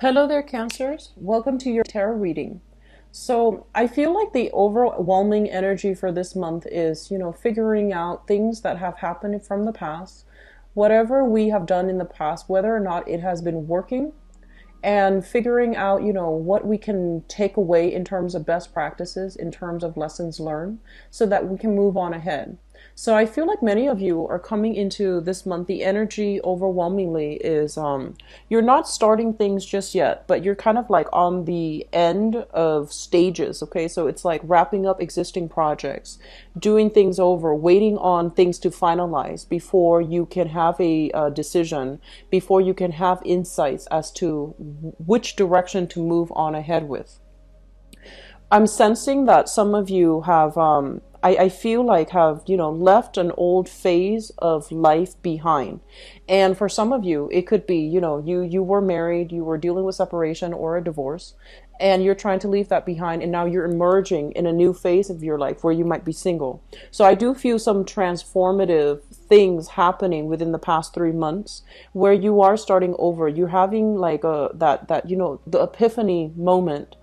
Hello there, Cancers. Welcome to your tarot reading. So, I feel like the overwhelming energy for this month is, figuring out things that have happened from the past, whatever we have done in the past, whether or not it has been working, and figuring out, what we can take away in terms of best practices, in terms of lessons learned, so that we can move on ahead. So I feel like many of you are coming into this month. The energy overwhelmingly is you're not starting things just yet, but you're kind of like on the end of stages. Okay, so it's like wrapping up existing projects, doing things over, waiting on things to finalize before you can have a decision, before you can have insights as to which direction to move on ahead with. I'm sensing that some of you have, I feel like have, left an old phase of life behind. And for some of you, it could be, you were married, you were dealing with separation or a divorce, and you're trying to leave that behind. And now you're emerging in a new phase of your life where you might be single. So I do feel some transformative things happening within the past 3 months where you are starting over. You're having like the epiphany moment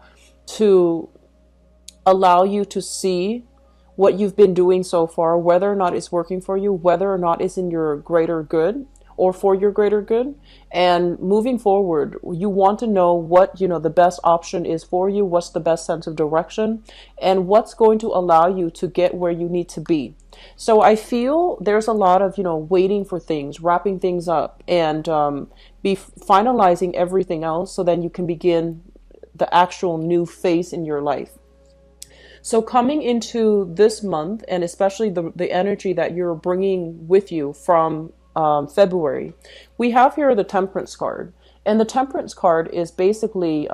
to allow you to see what you've been doing so far, whether or not it's working for you, whether or not it's in your greater good or for your greater good. And moving forward, you want to know what, the best option is for you, what's the best sense of direction, and what's going to allow you to get where you need to be. So I feel there's a lot of, waiting for things, wrapping things up, and be finalizing everything else so then you can begin the actual new phase in your life. So coming into this month, and especially the energy that you're bringing with you from February, we have here the Temperance card. And the Temperance card is basically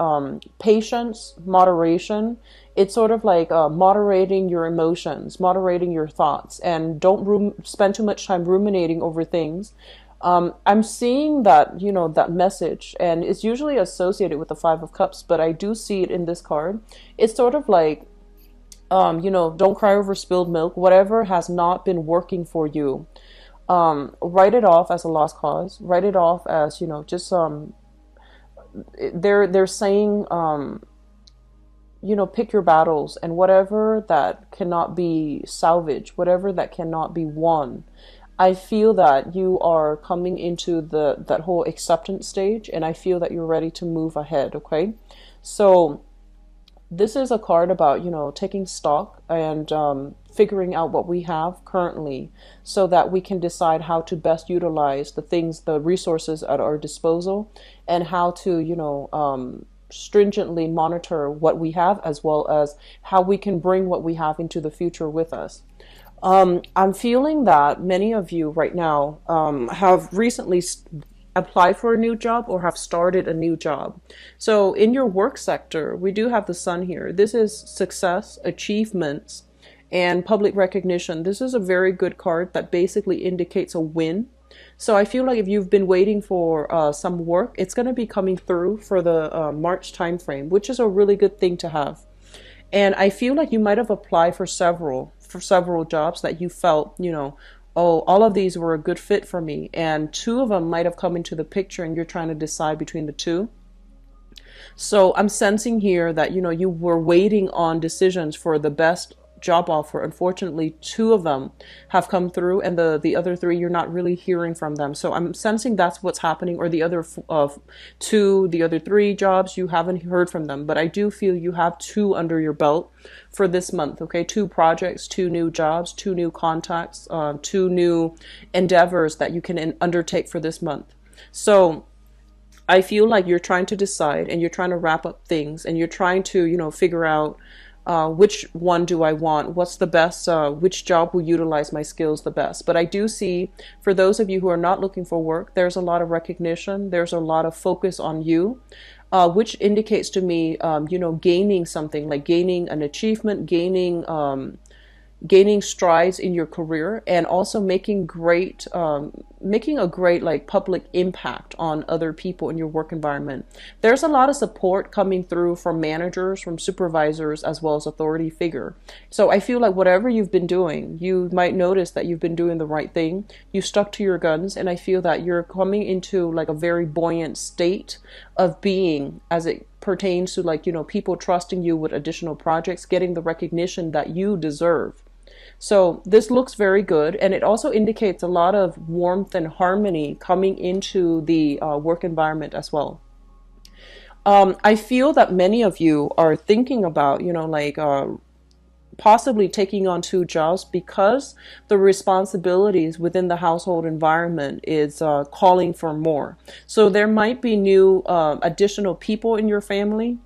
patience, moderation. It's sort of like moderating your emotions, moderating your thoughts, and don't spend too much time ruminating over things. I'm seeing that, that message, and it's usually associated with the Five of Cups, but I do see it in this card. It's sort of like don't cry over spilled milk. Whatever has not been working for you, write it off as a lost cause. Write it off as, just they're saying, pick your battles, and whatever that cannot be salvaged, whatever that cannot be won. I feel that you are coming into that whole acceptance stage, and I feel that you're ready to move ahead. Okay, so this is a card about, taking stock and figuring out what we have currently so that we can decide how to best utilize the resources at our disposal, and how to, stringently monitor what we have, as well as how we can bring what we have into the future with us. I'm feeling that many of you right now have recently apply for a new job or have started a new job. So in your work sector, we do have the sun here. This is success, achievements, and public recognition. This is a very good card that basically indicates a win. So I feel like if you've been waiting for some work, it's going to be coming through for the March timeframe, which is a really good thing to have. And I feel like you might have applied for several jobs that you felt, oh, all of these were a good fit for me, and two of them might have come into the picture and you're trying to decide between the two. So I'm sensing here that, you were waiting on decisions for the best job offer. Unfortunately, two of them have come through, and the other three, you're not really hearing from them. So I'm sensing that's what's happening, or the other the other three jobs, you haven't heard from them. But I do feel you have two under your belt for this month. Okay, two projects, two new jobs, two new contacts, two new endeavors that you can undertake for this month. So I feel like you're trying to decide, and you're trying to wrap up things, and you're trying to, figure out which one do I want? What's the best? Which job will utilize my skills the best? But I do see, for those of you who are not looking for work, there's a lot of recognition. There's a lot of focus on you, which indicates to me, gaining something, like gaining an achievement, gaining strides in your career, and also making great making a great like public impact on other people in your work environment. There's a lot of support coming through from managers, from supervisors, as well as authority figure. So I feel like whatever you've been doing, you might notice that you've been doing the right thing. You stuck to your guns, and I feel that you're coming into like a very buoyant state of being as it pertains to like, people trusting you with additional projects, getting the recognition that you deserve. So this looks very good, and it also indicates a lot of warmth and harmony coming into the work environment as well. I feel that many of you are thinking about, possibly taking on two jobs because the responsibilities within the household environment is calling for more. So there might be new additional people in your family,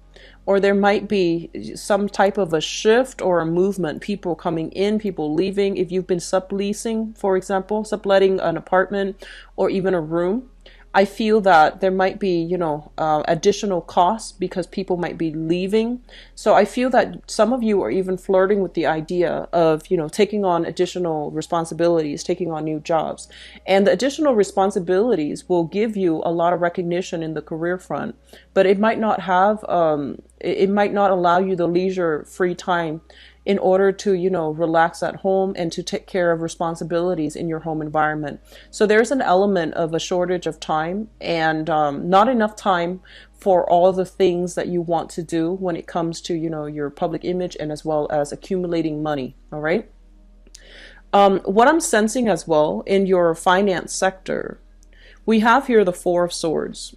or there might be some type of a shift or a movement, people coming in, people leaving. If you've been subleasing, for example, subletting an apartment or even a room, I feel that there might be, additional costs because people might be leaving. So I feel that some of you are even flirting with the idea of, taking on additional responsibilities, taking on new jobs. And the additional responsibilities will give you a lot of recognition in the career front, but it might not have, it might not allow you the leisure free time in order to, relax at home and to take care of responsibilities in your home environment. So there's an element of a shortage of time and not enough time for all the things that you want to do when it comes to, your public image and as well as accumulating money. All right. What I'm sensing as well in your finance sector, we have here the Four of Swords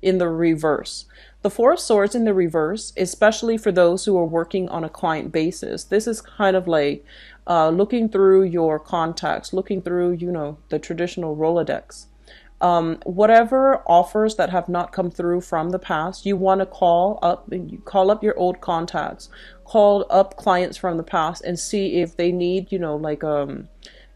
in the reverse. The Four of Swords in the reverse, especially for those who are working on a client basis, this is kind of like looking through your contacts, looking through, the traditional Rolodex. Whatever offers that have not come through from the past, you want to call up your old contacts, call up clients from the past and see if they need,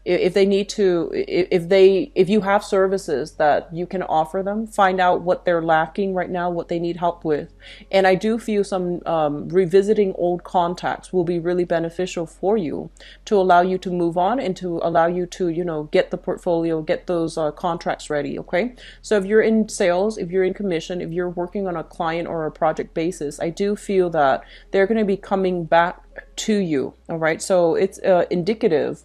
if they need to, if you have services that you can offer them, find out what they're lacking right now, what they need help with. And I do feel some revisiting old contacts will be really beneficial for you to allow you to move on and to allow you to, get the portfolio, get those contracts ready. Okay. So if you're in sales, if you're in commission, if you're working on a client or a project basis, I do feel that they're going to be coming back to you. All right. So it's indicative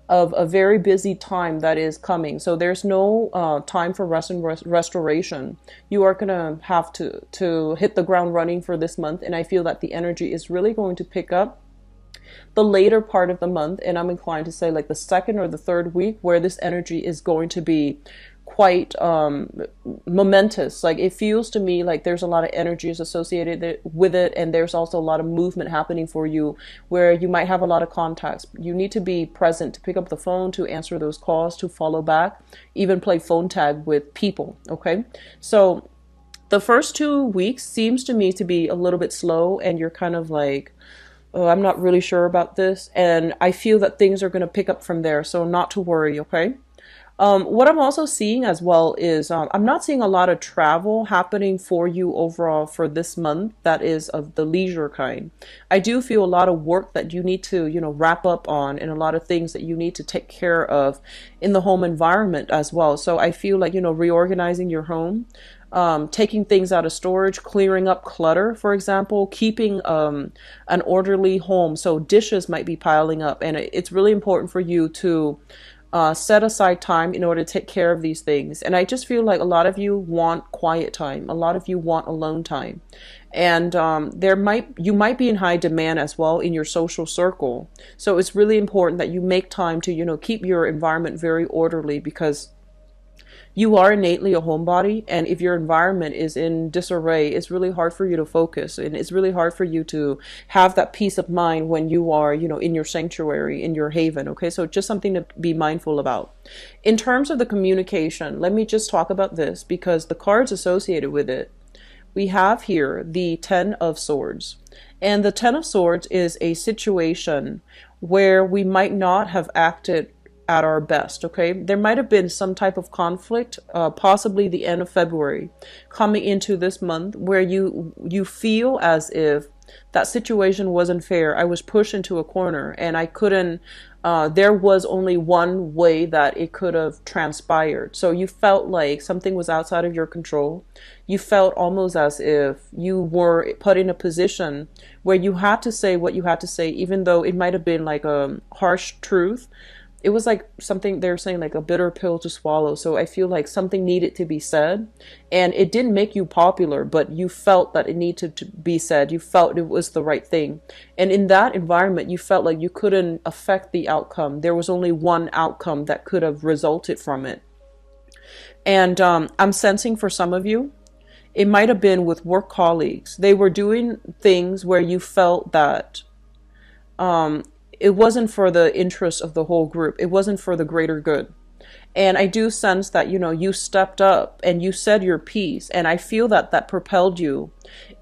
of a very busy time that is coming. So there's no time for rest and restoration. You are going to have to hit the ground running for this month. And I feel that the energy is really going to pick up the later part of the month. And I'm inclined to say like the second or the third week where this energy is going to be quite momentous. Like it feels to me like there's a lot of energies associated with it, and there's also a lot of movement happening for you where you might have a lot of contacts. You need to be present to pick up the phone, to answer those calls, to follow back, even play phone tag with people. Okay, so the first 2 weeks seems to me to be a little bit slow, and you're kind of like, oh, I'm not really sure about this, and I feel that things are going to pick up from there, so not to worry. Okay. What I'm also seeing as well is I'm not seeing a lot of travel happening for you overall for this month that is of the leisure kind. I do feel a lot of work that you need to, wrap up on, and a lot of things that you need to take care of in the home environment as well. So I feel like, reorganizing your home, taking things out of storage, clearing up clutter, for example, keeping an orderly home. So dishes might be piling up, and it's really important for you to set aside time in order to take care of these things. And I just feel like a lot of you want quiet time. A lot of you want alone time. And you might be in high demand as well in your social circle. So it's really important that you make time to, keep your environment very orderly, because you are innately a homebody, and if your environment is in disarray, it's really hard for you to focus, and it's really hard for you to have that peace of mind when you are, in your sanctuary, in your haven. Okay, so just something to be mindful about. In terms of the communication, let me just talk about this because the cards associated with it, we have here the Ten of Swords, and the Ten of Swords is a situation where we might not have acted at our best. Okay, there might have been some type of conflict, possibly the end of February coming into this month, where you feel as if that situation wasn't fair. I was pushed into a corner and I couldn't There was only one way that it could have transpired. So you felt like something was outside of your control. You felt almost as if you were put in a position where you had to say what you had to say, even though it might have been like a harsh truth. It was like something they're saying, like a bitter pill to swallow. So I feel like something needed to be said, and it didn't make you popular, but you felt that it needed to be said. You felt it was the right thing. And in that environment, you felt like you couldn't affect the outcome. There was only one outcome that could have resulted from it. And I'm sensing for some of you, it might have been with work colleagues. They were doing things where you felt that um, it wasn't for the interest of the whole group. It wasn't for the greater good. And I do sense that, you stepped up and you said your piece. And I feel that that propelled you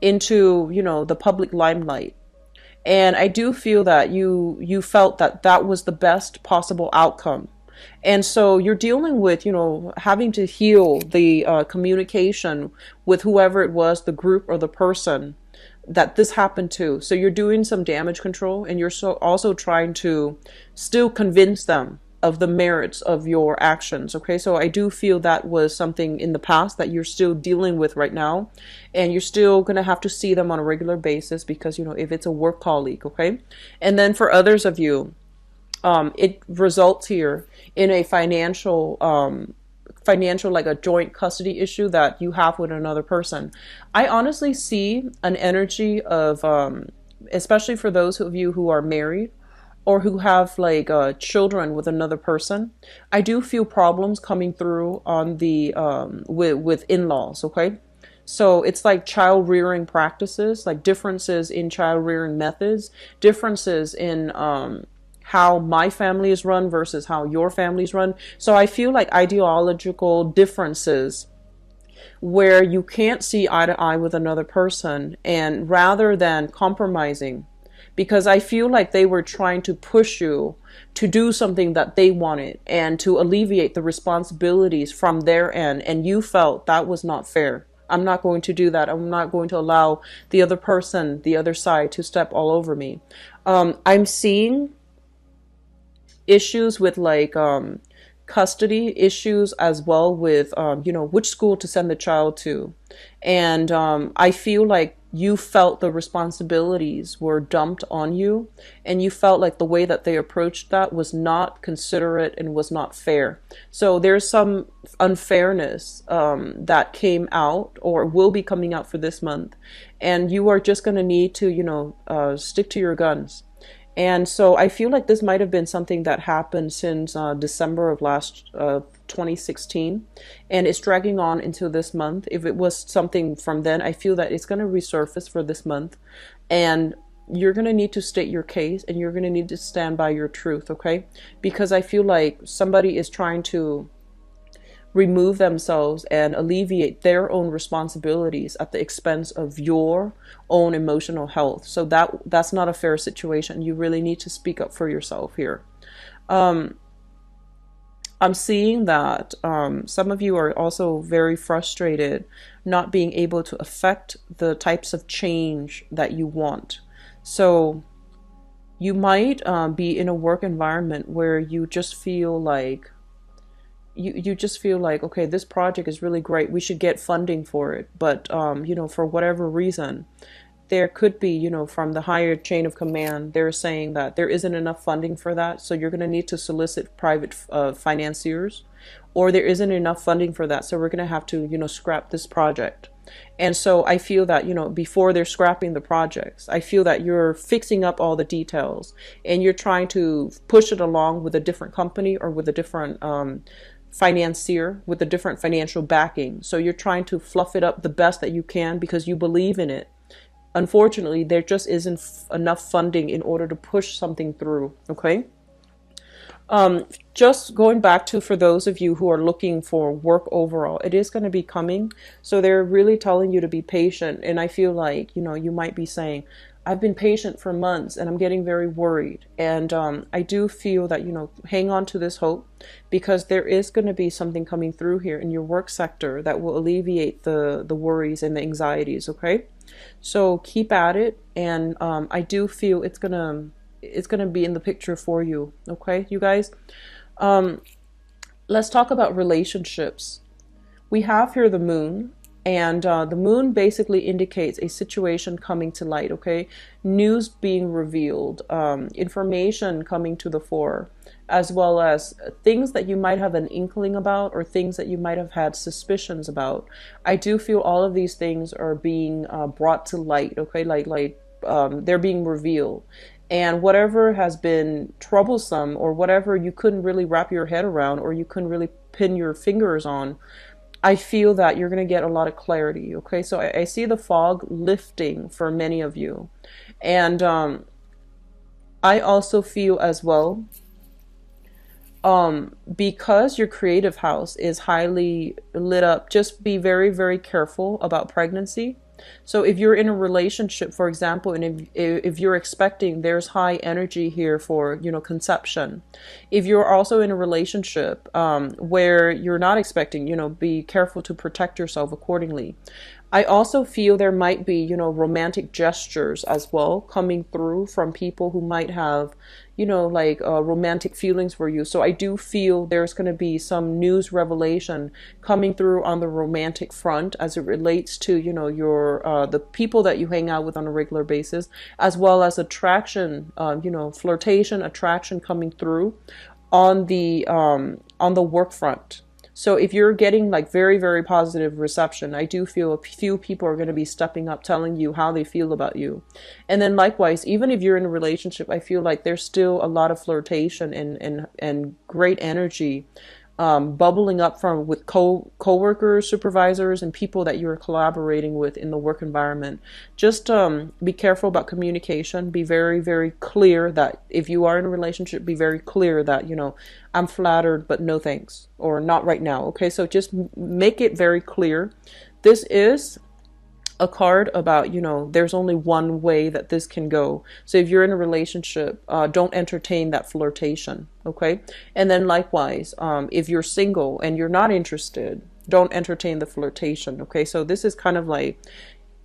into, the public limelight. And I do feel that you felt that that was the best possible outcome. And so you're dealing with, having to heal the communication with whoever it was, the group or the person that this happened to. So you're doing some damage control, and you're also trying to still convince them of the merits of your actions. Okay, so I do feel that was something in the past that you're still dealing with right now, and you're still going to have to see them on a regular basis because, if it's a work colleague. Okay, and then for others of you, it results here in a financial, like a joint custody issue that you have with another person. I honestly see an energy of, especially for those of you who are married or who have like children with another person. I do feel problems coming through on the with in-laws. Okay, so it's like child rearing practices, like differences in child rearing methods, differences in how my family is run versus how your family is run. So I feel like ideological differences where you can't see eye to eye with another person, and rather than compromising, because I feel like they were trying to push you to do something that they wanted and to alleviate the responsibilities from their end, and you felt that was not fair. I'm not going to do that. I'm not going to allow the other person, the other side, to step all over me. I'm seeing issues with like custody issues as well with which school to send the child to. And I feel like you felt the responsibilities were dumped on you, and you felt like the way that they approached that was not considerate and was not fair. So there's some unfairness that came out or will be coming out for this month, and you are just going to need to stick to your guns. And so I feel like this might have been something that happened since December of last 2016, and it's dragging on into this month. If it was something from then, I feel that it's going to resurface for this month, and you're going to need to state your case, and you're going to need to stand by your truth, okay? Because I feel like somebody is trying to remove themselves and alleviate their own responsibilities at the expense of your own emotional health. So that's not a fair situation. You really need to speak up for yourself here. I'm seeing that some of you are also very frustrated not being able to affect the types of change that you want. So you might be in a work environment where you just feel like you just feel like, okay, this project is really great. We should get funding for it. But, for whatever reason, there could be, from the higher chain of command, they're saying that there isn't enough funding for that. So you're going to need to solicit private financiers, or there isn't enough funding for that. So we're going to have to, scrap this project. And so I feel that, before they're scrapping the projects, I feel that you're fixing up all the details and you're trying to push it along with a different company or with a different financier with a different financial backing. So you're trying to fluff it up the best that you can because you believe in it. Unfortunately, there just isn't enough funding in order to push something through. Okay. Just going back to, for those of you who are looking for work overall, it is going to be coming. So they're really telling you to be patient. And I feel like, you might be saying, I've been patient for months and I'm getting very worried. And I do feel that, hang on to this hope, because there is going to be something coming through here in your work sector that will alleviate the worries and the anxieties. Okay. So keep at it. And I do feel it's going to it's going to be in the picture for you. Okay, you guys. Um, let's talk about relationships. We have here the moon, and the moon basically indicates a situation coming to light, okay? News being revealed, information coming to the fore, as well as things that you might have an inkling about or things that you might have had suspicions about. I do feel all of these things are being brought to light, okay? They're being revealed. And whatever has been troublesome or whatever you couldn't really wrap your head around or you couldn't really pin your fingers on, I feel that you're going to get a lot of clarity. Okay, so I see the fog lifting for many of you. And I also feel as well, because your creative house is highly lit up, just be very, very careful about pregnancy. So if you're in a relationship, for example, and if you're expecting, there's high energy here for, conception. If you're also in a relationship where you're not expecting, be careful to protect yourself accordingly. I also feel there might be, romantic gestures as well coming through from people who might have, romantic feelings for you. So I do feel there's going to be some news revelation coming through on the romantic front as it relates to, your the people that you hang out with on a regular basis, as well as attraction, flirtation, attraction coming through on the work front. So if you're getting like very, very positive reception, I do feel a few people are going to be stepping up, telling you how they feel about you. And then likewise, even if you're in a relationship, I feel like there's still a lot of flirtation and great energy bubbling up from with co-workers, supervisors, and people that you're collaborating with in the work environment. Just be careful about communication. Be very, very clear that if you are in a relationship, be very clear that, I'm flattered, but no thanks, or not right now. Okay, so just make it very clear. This is a card about, there's only one way that this can go. So if you're in a relationship, don't entertain that flirtation, okay? And then likewise, if you're single and you're not interested, don't entertain the flirtation, okay? So this is kind of like,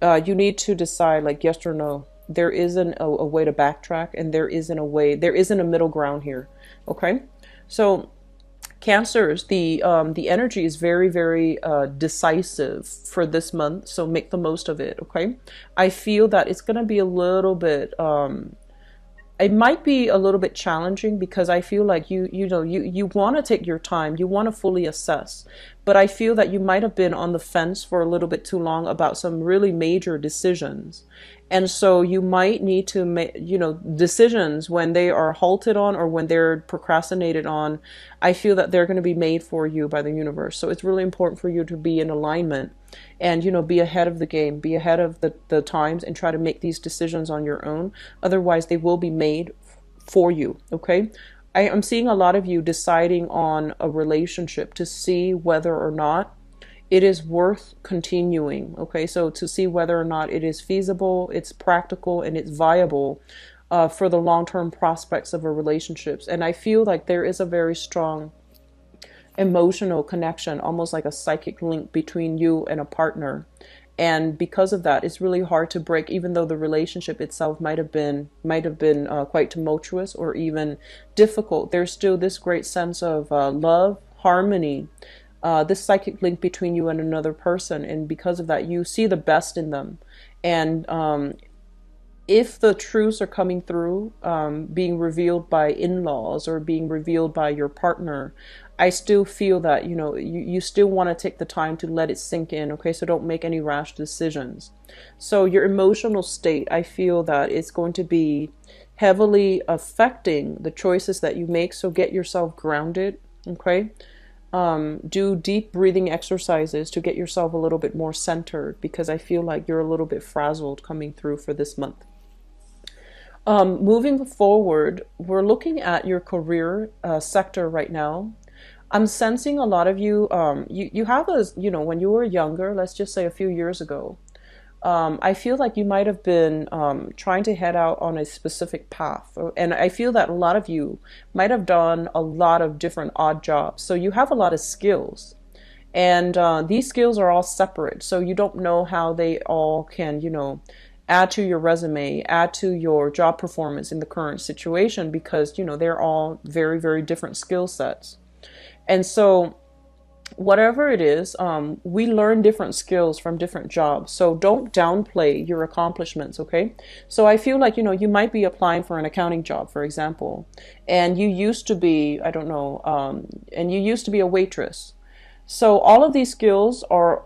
you need to decide like yes or no. There isn't a way to backtrack, and there isn't a middle ground here, okay? So Cancers, the energy is very, very decisive for this month, so make the most of it, okay? I feel that it's going to be a little bit it might be a little bit challenging because I feel like you want to take your time, you want to fully assess, but I feel that you might have been on the fence for a little bit too long about some really major decisions. And so you might need to make, decisions when they are halted on or when they're procrastinated on. I feel that they're going to be made for you by the universe. So it's really important for you to be in alignment and, be ahead of the game, be ahead of the times, and try to make these decisions on your own. Otherwise, they will be made for you. Okay. I am seeing a lot of you deciding on a relationship to see whether or not it is worth continuing. Okay, so to see whether or not it is feasible, it's practical, and it's viable for the long-term prospects of a relationships. And I feel like there is a very strong emotional connection, almost like a psychic link between you and a partner. And because of that, it's really hard to break, even though the relationship itself might have been quite tumultuous or even difficult. There's still this great sense of love, harmony, this psychic link between you and another person, and because of that, you see the best in them. And if the truths are coming through, being revealed by in-laws or being revealed by your partner, I still feel that, you still want to take the time to let it sink in, okay? So don't make any rash decisions. So your emotional state, I feel that it's going to be heavily affecting the choices that you make, so get yourself grounded, okay? Do deep breathing exercises to get yourself a little bit more centered, because I feel like you're a little bit frazzled coming through for this month. Moving forward, we're looking at your career sector right now. I'm sensing a lot of you, you have a, when you were younger, let's just say a few years ago, I feel like you might have been trying to head out on a specific path. And I feel that a lot of you might have done a lot of different odd jobs. So you have a lot of skills. And these skills are all separate. So you don't know how they all can, add to your resume, add to your job performance in the current situation, because they're all very, very different skill sets. And so whatever it is, we learn different skills from different jobs. So don't downplay your accomplishments, okay? So I feel like, you might be applying for an accounting job, for example, and you used to be, I don't know, and you used to be a waitress. So all of these skills are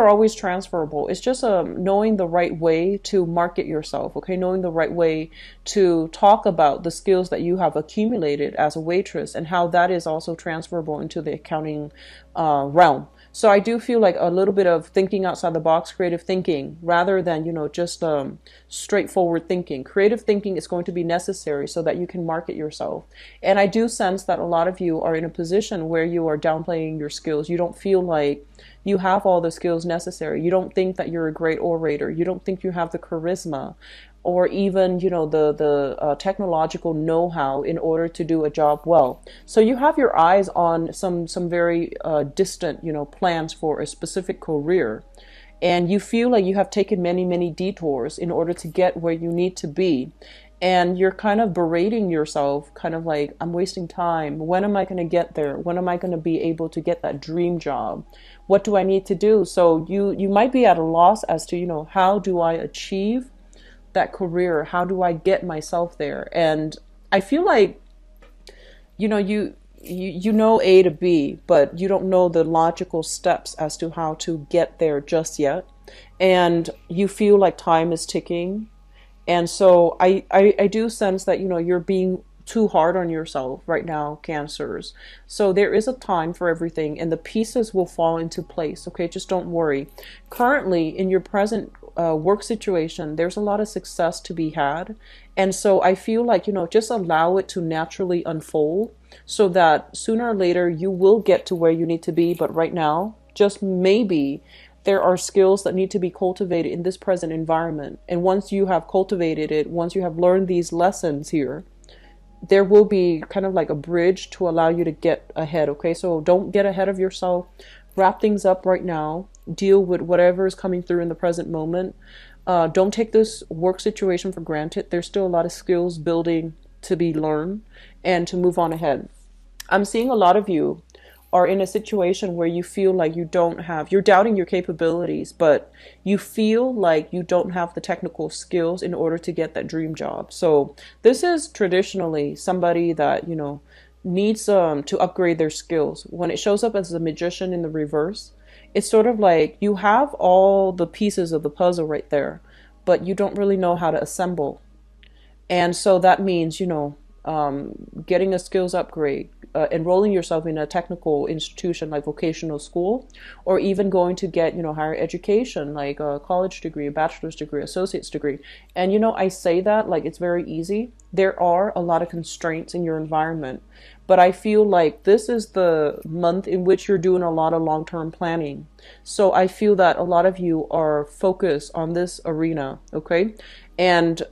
always transferable. It's just knowing the right way to market yourself, okay? Knowing the right way to talk about the skills that you have accumulated as a waitress, and how that is also transferable into the accounting realm. So I do feel like a little bit of thinking outside the box, creative thinking, rather than, just straightforward thinking. Creative thinking is going to be necessary so that you can market yourself. And I do sense that a lot of you are in a position where you are downplaying your skills. You don't feel like you have all the skills necessary. You don't think that you're a great orator. You don't think you have the charisma, or even the technological know-how in order to do a job well. So you have your eyes on some very distant plans for a specific career, and you feel like you have taken many, many detours in order to get where you need to be. And you're kind of berating yourself, kind of like, I'm wasting time. When am I going to get there? When am I going to be able to get that dream job? What do I need to do? So you might be at a loss as to, how do I achieve that career? How do I get myself there? And I feel like, you know A to B, but you don't know the logical steps as to how to get there just yet. And you feel like time is ticking. And so I do sense that, you're being too hard on yourself right now, Cancers. So there is a time for everything, and the pieces will fall into place. Okay, just don't worry. Currently, in your present work situation, there's a lot of success to be had. And so I feel like, just allow it to naturally unfold, so that sooner or later you will get to where you need to be. But right now, just maybe, there are skills that need to be cultivated in this present environment. And once you have cultivated it, once you have learned these lessons here, there will be kind of like a bridge to allow you to get ahead. Okay, so don't get ahead of yourself. Wrap things up right now. Deal with whatever is coming through in the present moment. Don't take this work situation for granted. There's still a lot of skills building to be learned and to move on ahead. I'm seeing a lot of you are in a situation where you feel like you're doubting your capabilities, but you feel like you don't have the technical skills in order to get that dream job. So this is traditionally somebody that, needs to upgrade their skills. When it shows up as a magician in the reverse, it's sort of like you have all the pieces of the puzzle right there, but you don't really know how to assemble. And so that means, getting a skills upgrade, enrolling yourself in a technical institution like vocational school, or even going to get, higher education like a college degree, a bachelor's degree, associate's degree. And, I say that like it's very easy. There are a lot of constraints in your environment, but I feel like this is the month in which you're doing a lot of long-term planning. So I feel that a lot of you are focused on this arena, okay? And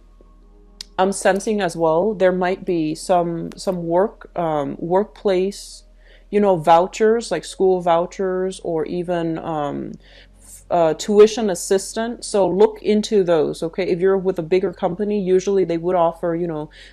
I'm sensing as well there might be some workplace, vouchers like school vouchers, or even tuition assistant. So look into those, okay? If you're with a bigger company, usually they would offer,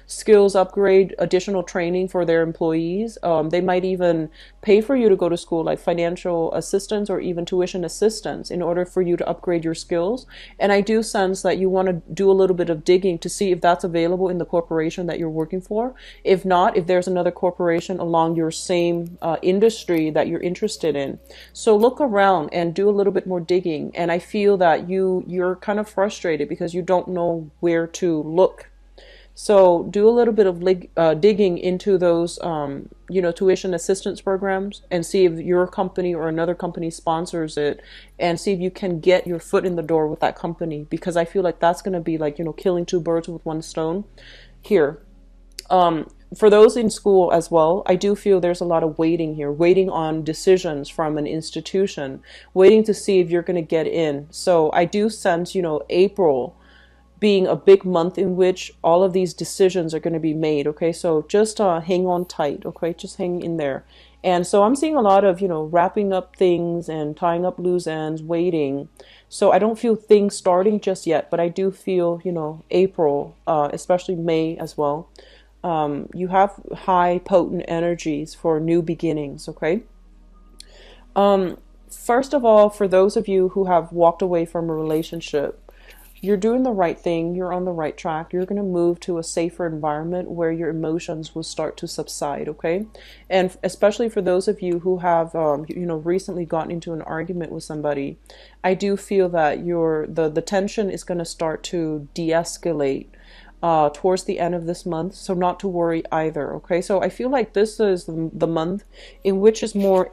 skills upgrade, additional training for their employees. They might even pay for you to go to school, like financial assistance or even tuition assistance, in order for you to upgrade your skills. And I do sense that you want to do a little bit of digging to see if that's available in the corporation that you're working for. If not, if there's another corporation along your same industry that you're interested in. So look around and do a little bit more digging. And I feel that you're kind of frustrated because you don't know where to look. So do a little bit of digging into those, tuition assistance programs, and see if your company or another company sponsors it, and see if you can get your foot in the door with that company, because I feel like that's going to be like, killing two birds with one stone here. For those in school as well, I do feel there's a lot of waiting here, waiting on decisions from an institution, waiting to see if you're going to get in. So I do sense, April being a big month in which all of these decisions are going to be made. Okay, so just hang on tight. Okay, just hang in there. And so I'm seeing a lot of, wrapping up things and tying up loose ends, waiting. So I don't feel things starting just yet, but I do feel, April, especially May as well. You have high potent energies for new beginnings, okay? First of all, for those of you who have walked away from a relationship, you're doing the right thing. You're on the right track. You're going to move to a safer environment where your emotions will start to subside, okay? And especially for those of you who have, recently gotten into an argument with somebody, I do feel that the tension is going to start to de-escalate towards the end of this month, so not to worry either. Okay, so I feel like this is the month in which is more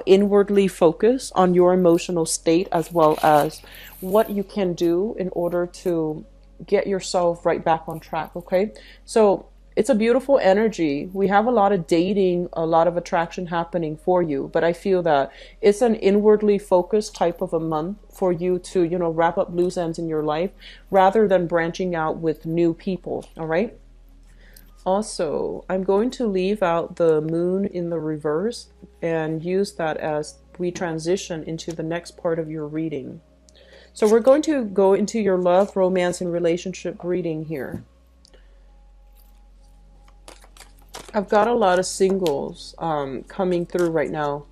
inwardly focused on your emotional state, as well as what you can do in order to get yourself right back on track. Okay, so it's a beautiful energy. We have a lot of dating, a lot of attraction happening for you, but I feel that it's an inwardly focused type of a month for you to, wrap up loose ends in your life rather than branching out with new people. All right. Also, I'm going to leave out the moon in the reverse and use that as we transition into the next part of your reading. So we're going to go into your love, romance, and relationship reading here. I've got a lot of singles coming through right now.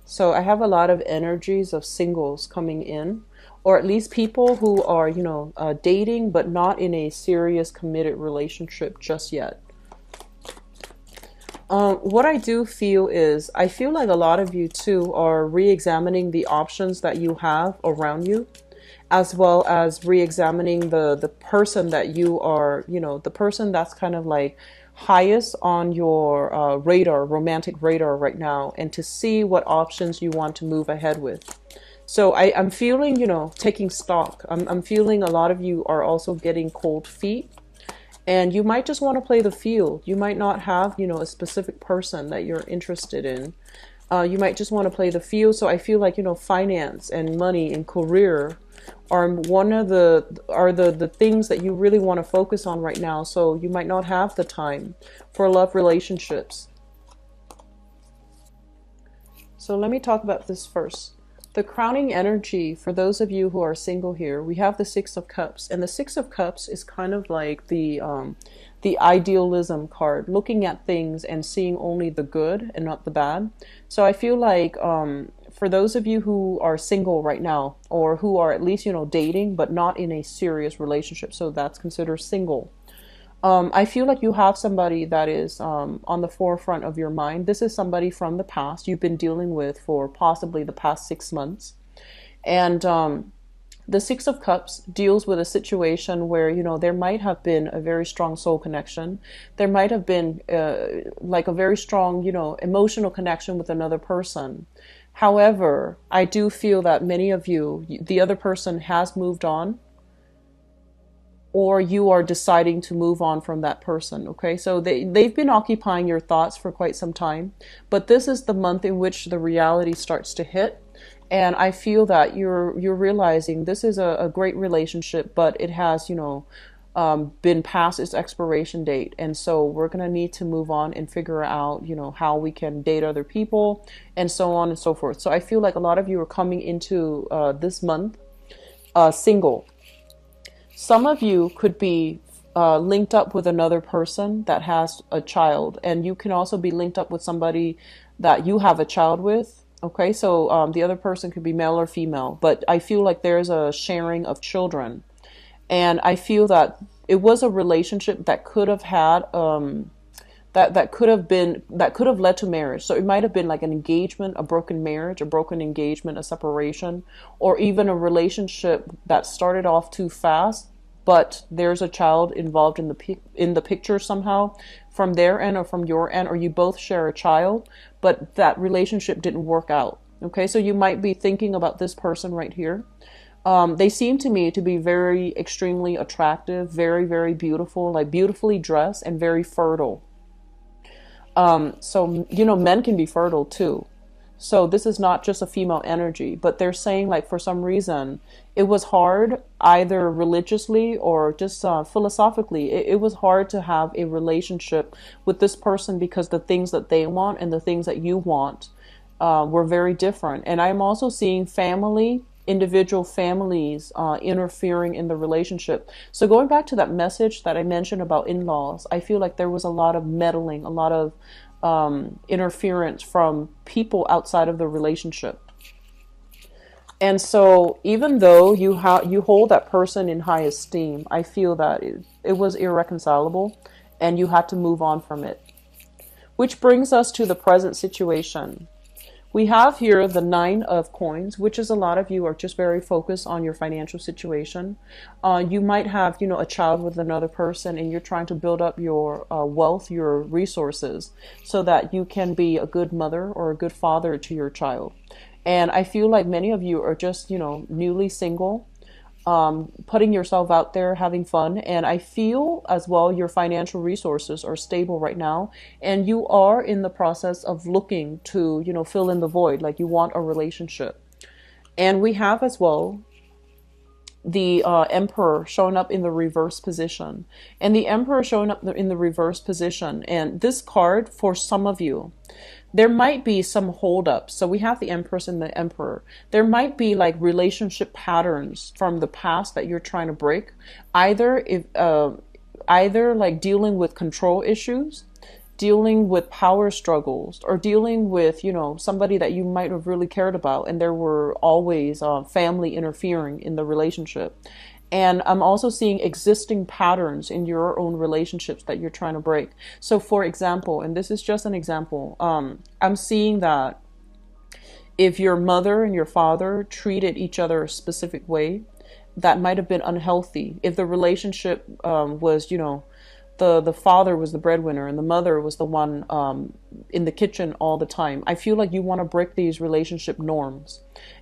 So I have a lot of energies of singles coming in, or at least people who are, dating, but not in a serious committed relationship just yet. What I do feel is, I feel like a lot of you too are re-examining the options that you have around you, as well as re-examining the person that you are, the person that's kind of like highest on your romantic radar right now, and to see what options you want to move ahead with. So I'm feeling, taking stock. I'm feeling a lot of you are also getting cold feet, and you might just want to play the field. You might not have, a specific person that you're interested in. You might just want to play the field. So I feel like, finance and money and career are the things that you really want to focus on right now. So you might not have the time for love relationships. So let me talk about this first. The crowning energy for those of you who are single here, we have the Six of Cups, and the Six of Cups is kind of like the idealism card, looking at things and seeing only the good and not the bad. So I feel like for those of you who are single right now, or who are at least, dating, but not in a serious relationship, so that's considered single. I feel like you have somebody that is on the forefront of your mind. This is somebody from the past you've been dealing with for possibly the past 6 months. And the Six of Cups deals with a situation where, there might have been a very strong soul connection. There might have been like a very strong, emotional connection with another person. However, I do feel that many of you, the other person has moved on, or you are deciding to move on from that person. Okay, so they've been occupying your thoughts for quite some time, but this is the month in which the reality starts to hit. And I feel that you're realizing this is a great relationship, but it has, been past its expiration date. And so we're going to need to move on and figure out, how we can date other people and so on and so forth. So I feel like a lot of you are coming into this month single. Some of you could be linked up with another person that has a child, and you can also be linked up with somebody that you have a child with. Okay, so the other person could be male or female, but I feel like there's a sharing of children, and I feel that it was a relationship that could have had that could have led to marriage. So it might have been like an engagement, a broken marriage, a broken engagement, a separation, or even a relationship that started off too fast, but there's a child involved in the picture somehow, from their end or from your end, or you both share a child, but that relationship didn't work out. Okay, so you might be thinking about this person right here. They seem to me to be very extremely attractive, very, very beautiful, like beautifully dressed and very fertile. So, men can be fertile too. So this is not just a female energy, but they're saying like for some reason it was hard either religiously or just philosophically. It was hard to have a relationship with this person because the things that they want and the things that you want were very different. And I'm also seeing individual families interfering in the relationship. So going back to that message that I mentioned about in-laws, I feel like there was a lot of meddling, a lot of interference from people outside of the relationship. And so even though you hold that person in high esteem, I feel that it was irreconcilable and you had to move on from it. Which brings us to the present situation. We have here the Nine of Coins, which is a lot of you are just very focused on your financial situation. You might have, a child with another person and you're trying to build up your wealth, your resources, so that you can be a good mother or a good father to your child. And I feel like many of you are just, newly single, putting yourself out there, having fun. And I feel as well your financial resources are stable right now. And you are in the process of looking to, fill in the void, like you want a relationship. And we have as well the Emperor showing up in the reverse position. And the Emperor showing up in the reverse position. And this card, for some of you, there might be some holdups. So we have the Empress and the Emperor. There might be like relationship patterns from the past that you're trying to break. Either like dealing with control issues, dealing with power struggles, or dealing with, somebody that you might have really cared about, and there were always family interfering in the relationship. And I'm also seeing existing patterns in your own relationships that you're trying to break. So for example, and this is just an example, I'm seeing that if your mother and your father treated each other a specific way, that might have been unhealthy. If the relationship was, the father was the breadwinner and the mother was the one in the kitchen all the time. I feel like you want to break these relationship norms.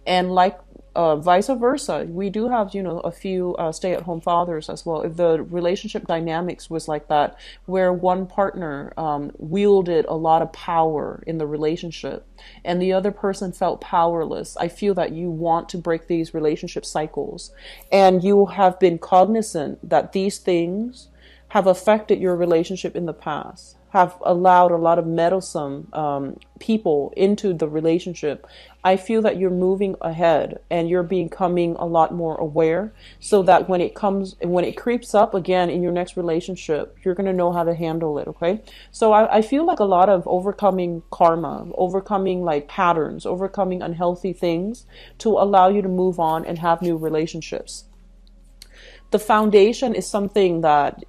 And like vice versa, we do have, a few stay-at-home fathers as well. If the relationship dynamics was like that, where one partner wielded a lot of power in the relationship and the other person felt powerless, I feel that you want to break these relationship cycles. And you have been cognizant that these things have affected your relationship in the past, have allowed a lot of meddlesome people into the relationship. I feel that you're moving ahead and you're becoming a lot more aware, so that when it creeps up again in your next relationship, you're going to know how to handle it. Okay. So I feel like a lot of overcoming karma, overcoming like patterns, overcoming unhealthy things to allow you to move on and have new relationships. The foundation is something that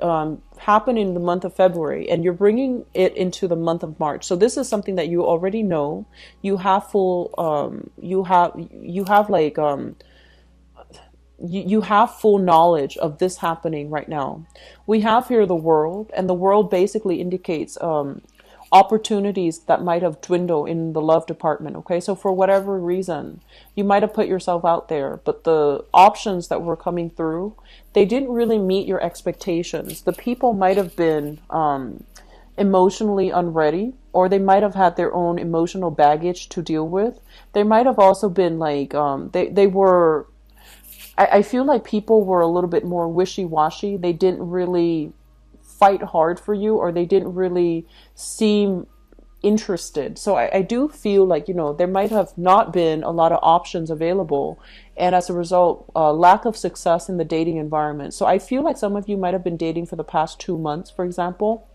happened in the month of February, and you're bringing it into the month of March. So this is something that you already know. You have full, you have full knowledge of this happening right now. We have here the World, and the World basically indicates opportunities that might have dwindled in the love department. Okay, so for whatever reason, you might have put yourself out there, but the options that were coming through, they didn't really meet your expectations. The people might have been emotionally unready, or they might have had their own emotional baggage to deal with. They might have also been like, they were, I feel like people were a little bit more wishy-washy. They didn't really fight hard for you, or they didn't really seem interested. So I do feel like, there might have not been a lot of options available. And as a result, lack of success in the dating environment. So I feel like some of you might have been dating for the past 2 months, for example,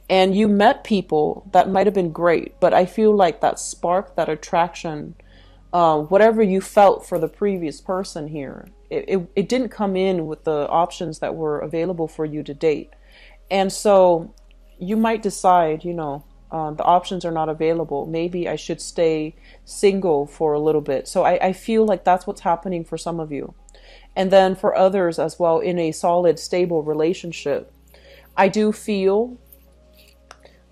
and you met people that might have been great. But I feel like that spark, that attraction, whatever you felt for the previous person here, it didn't come in with the options that were available for you to date. And so you might decide, the options are not available. Maybe I should stay single for a little bit. So I feel like that's what's happening for some of you. And then for others as well, in a solid, stable relationship, I do feel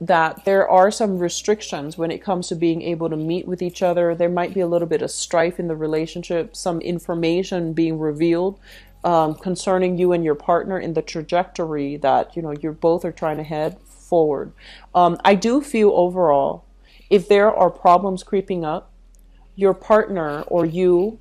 that there are some restrictions when it comes to being able to meet with each other. There might be a little bit of strife in the relationship, some information being revealed concerning you and your partner in the trajectory that, you both are trying to head forward. I do feel overall if there are problems creeping up, your partner or you're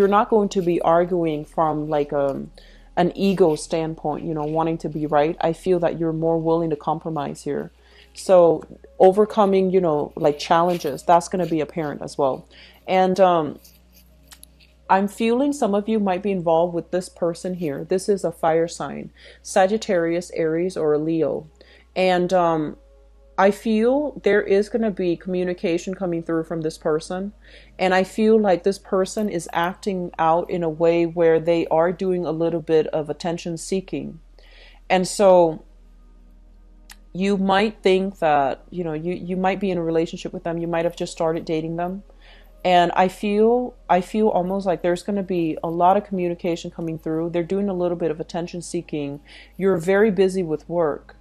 not going to be arguing from like an ego standpoint, wanting to be right. I feel that you're more willing to compromise here. So overcoming, like challenges, that's going to be apparent as well. And I'm feeling some of you might be involved with this person here. This is a fire sign, Sagittarius, Aries, or a Leo. And I feel there is going to be communication coming through from this person. And I feel like this person is acting out in a way where they are doing a little bit of attention seeking. And so you might think that, you might be in a relationship with them. You might have just started dating them. And I feel almost like there's going to be a lot of communication coming through. They're doing a little bit of attention seeking. You're very busy with work.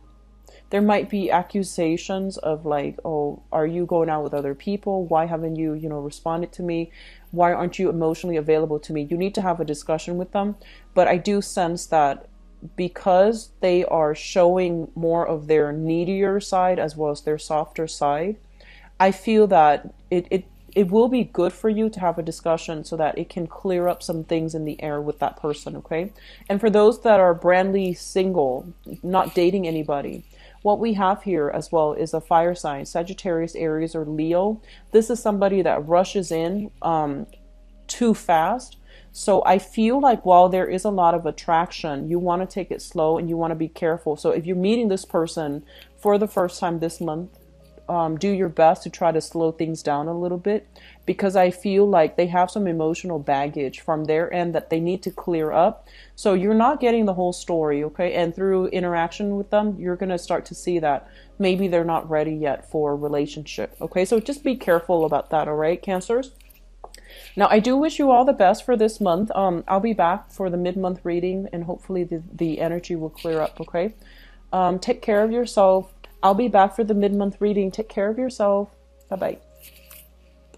There might be accusations of like, oh, are you going out with other people? Why haven't you, responded to me? Why aren't you emotionally available to me? You need to have a discussion with them. But I do sense that because they are showing more of their needier side as well as their softer side, I feel that it will be good for you to have a discussion so that it can clear up some things in the air with that person, okay? And for those that are brandly single, not dating anybody, what we have here as well is a fire sign, Sagittarius, Aries, or Leo. This is somebody that rushes in too fast. So I feel like while there is a lot of attraction, you want to take it slow and you want to be careful. So if you're meeting this person for the first time this month, do your best to try to slow things down a little bit, because I feel like they have some emotional baggage from their end that they need to clear up. So you're not getting the whole story, okay? And through interaction with them, you're going to start to see that maybe they're not ready yet for a relationship, okay? So just be careful about that, all right, Cancers? Now, I do wish you all the best for this month. I'll be back for the mid-month reading, and hopefully the energy will clear up, okay? Take care of yourself. I'll be back for the mid-month reading. Take care of yourself. Bye-bye.